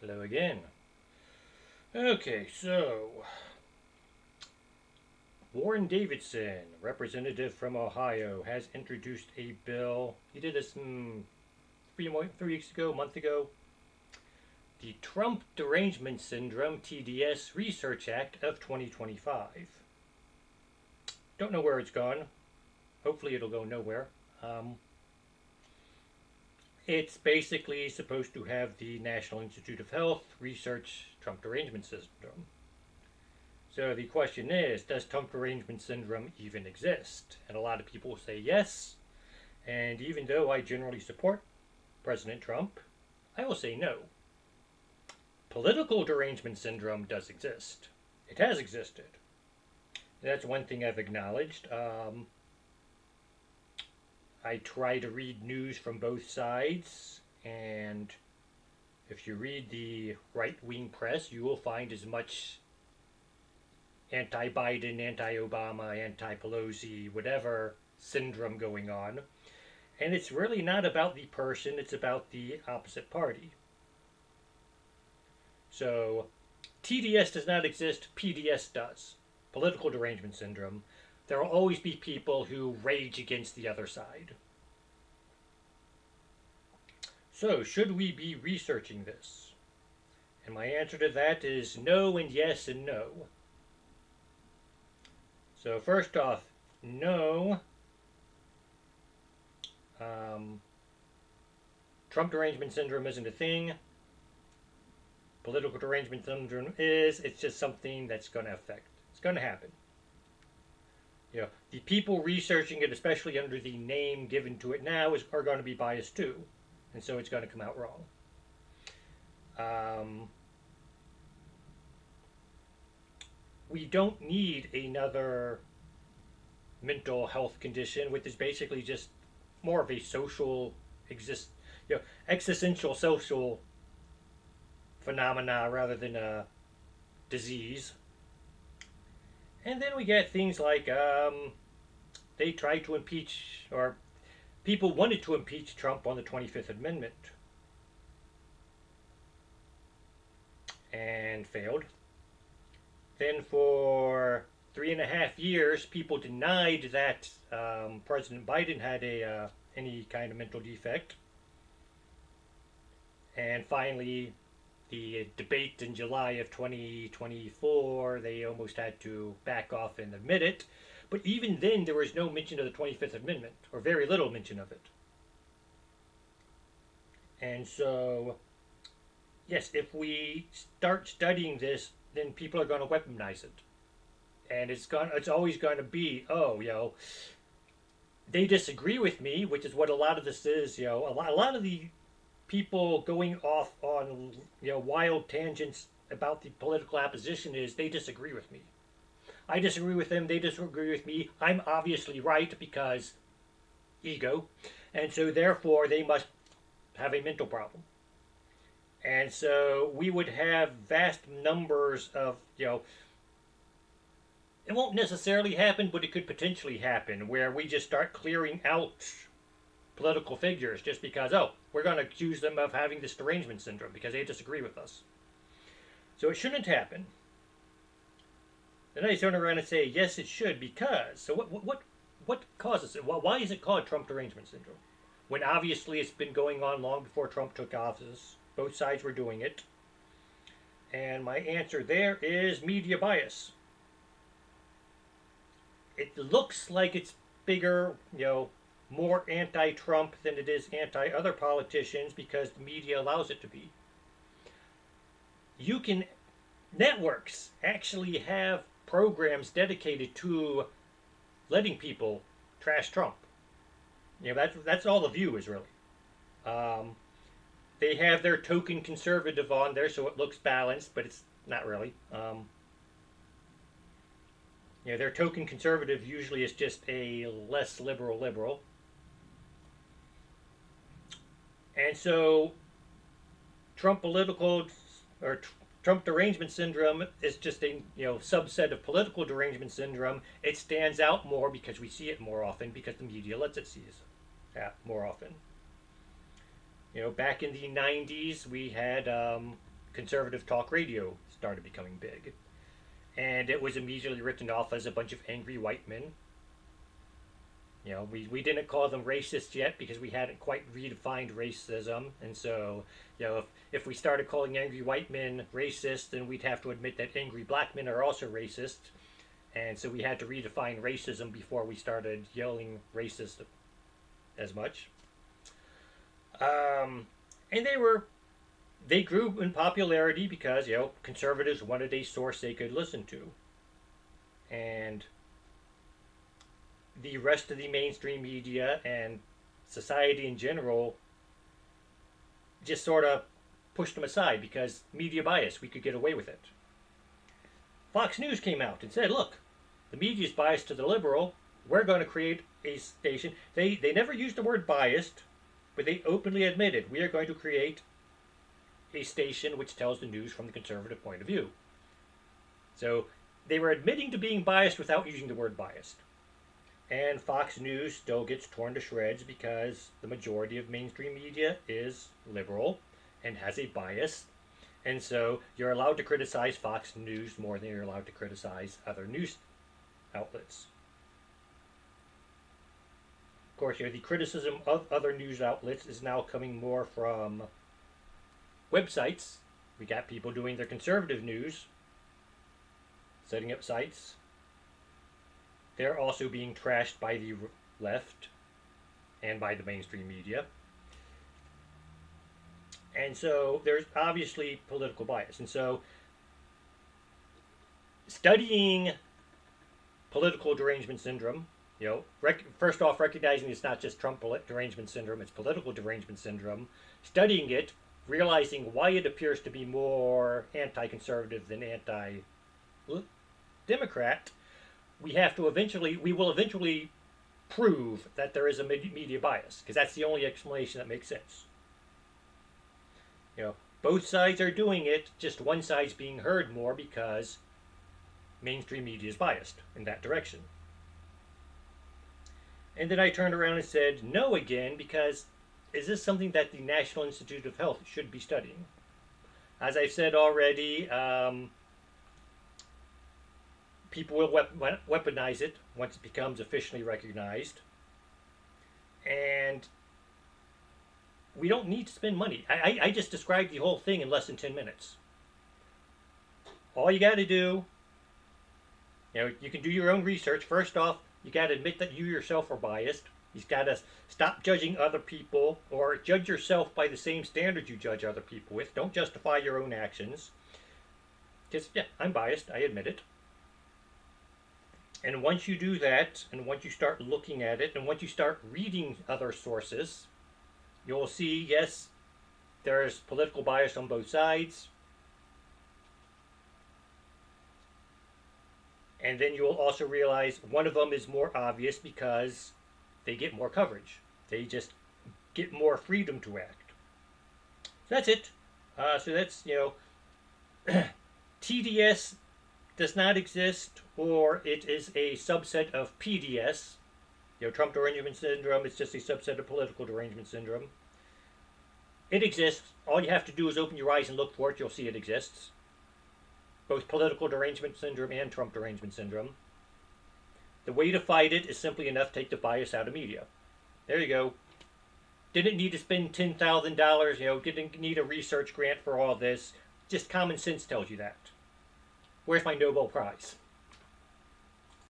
Hello again. Okay, so Warren Davidson, representative from Ohio, has introduced a bill. He did this 3 weeks ago, a month ago. The Trump Derangement Syndrome (TDS) Research Act of 2025. Don't know where it's gone. Hopefully, it'll go nowhere. It's basically supposed to have the National Institute of Health research Trump Derangement Syndrome. So the question is, does Trump derangement syndrome even exist? And a lot of people say yes. And even though I generally support President Trump, I will say no. Political derangement syndrome does exist. It has existed. That's one thing I've acknowledged. I try to read news from both sides, and if you read the right-wing press, you will find as much anti-Biden, anti-Obama, anti-Pelosi, whatever syndrome going on. And it's really not about the person, it's about the opposite party. So TDS does not exist, PDS does. Political derangement syndrome. There will always be people who rage against the other side. So, should we be researching this? And my answer to that is no and yes and no. So first off, no. Trump derangement syndrome isn't a thing. Political derangement syndrome is. It's just something that's going to affect. It's going to happen. The people researching it, especially under the name given to it now, are going to be biased too, and so it's going to come out wrong. We don't need another mental health condition, which is basically just more of a social existential social phenomena rather than a disease. And then we get things like they tried to impeach, or people wanted to impeach Trump on the 25th Amendment and failed. Then for 3.5 years, people denied that President Biden had any kind of mental defect. And finally, the debate in July of 2024, they almost had to back off and admit it. But even then, there was no mention of the 25th Amendment, or very little mention of it. And so, yes, if we start studying this, then people are going to weaponize it. And it's always going to be, they disagree with me, which is what a lot of this is. A lot of the people going off on wild tangents about the political opposition is they disagree with me. I disagree with them, they disagree with me. I'm obviously right because ego, and so therefore they must have a mental problem. And so we would have vast numbers of it won't necessarily happen, but it could potentially happen where we just start clearing out political figures just because, we're going to accuse them of having this derangement syndrome because they disagree with us. So it shouldn't happen. Then I turn around and say, yes, it should, because. So what causes it? Why is it called Trump derangement syndrome? When obviously it's been going on long before Trump took office. Both sides were doing it. And my answer there is media bias. It looks like it's bigger, more anti-Trump than it is anti-other politicians because the media allows it to be. Networks actually have programs dedicated to letting people trash Trump. That's all the View is really. They have their token conservative on there, so it looks balanced, but it's not really. Their token conservative usually is just a less liberal. And so Trump Trump derangement syndrome is just a subset of political derangement syndrome. It stands out more because we see it more often because the media lets it see it more often. Back in the 90s, we had conservative talk radio started becoming big. And it was immediately written off as a bunch of angry white men. We didn't call them racist yet because we hadn't quite redefined racism. And so, if we started calling angry white men racist, then we'd have to admit that angry black men are also racist. And so we had to redefine racism before we started yelling racist as much. And they grew in popularity because, conservatives wanted a source they could listen to. And the rest of the mainstream media and society in general just sort of pushed them aside because media bias, we could get away with it. Fox News came out and said, look, the media is biased to the liberal. We're going to create a station. They never used the word biased, but they openly admitted we are going to create a station which tells the news from the conservative point of view. So they were admitting to being biased without using the word biased. And Fox News still gets torn to shreds because the majority of mainstream media is liberal and has a bias. And so you're allowed to criticize Fox News more than you're allowed to criticize other news outlets. Of course, the criticism of other news outlets is now coming more from websites. We got people doing their conservative news, setting up sites. They're also being trashed by the left and by the mainstream media. And so there's obviously political bias. And so studying political derangement syndrome, first off, recognizing it's not just Trump derangement syndrome, it's political derangement syndrome, studying it, realizing why it appears to be more anti-conservative than anti-Democrat, we will eventually prove that there is a media bias, because that's the only explanation that makes sense. Both sides are doing it, just one side's being heard more because mainstream media is biased in that direction. And then I turned around and said no again, because is this something that the National Institute of Health should be studying? As I've said already, people will weaponize it once it becomes officially recognized. And we don't need to spend money. I just described the whole thing in less than 10 minutes. All you got to do, you can do your own research. First off, you got to admit that you yourself are biased. You've got to stop judging other people, or judge yourself by the same standards you judge other people with. Don't justify your own actions. Because, I'm biased. I admit it. And once you do that, and once you start looking at it, and once you start reading other sources, you'll see, yes, there's political bias on both sides. And then you'll also realize one of them is more obvious because they get more coverage. They just get more freedom to act. So that's it. So that's, TDS does not exist, or it is a subset of PDS. Trump derangement syndrome is just a subset of political derangement syndrome. It exists. All you have to do is open your eyes and look for it. You'll see it exists. Both political derangement syndrome and Trump derangement syndrome. The way to fight it is simply enough: take the bias out of media. There you go. Didn't need to spend $10,000, didn't need a research grant for all this. Just common sense tells you that. Where's my Nobel Prize?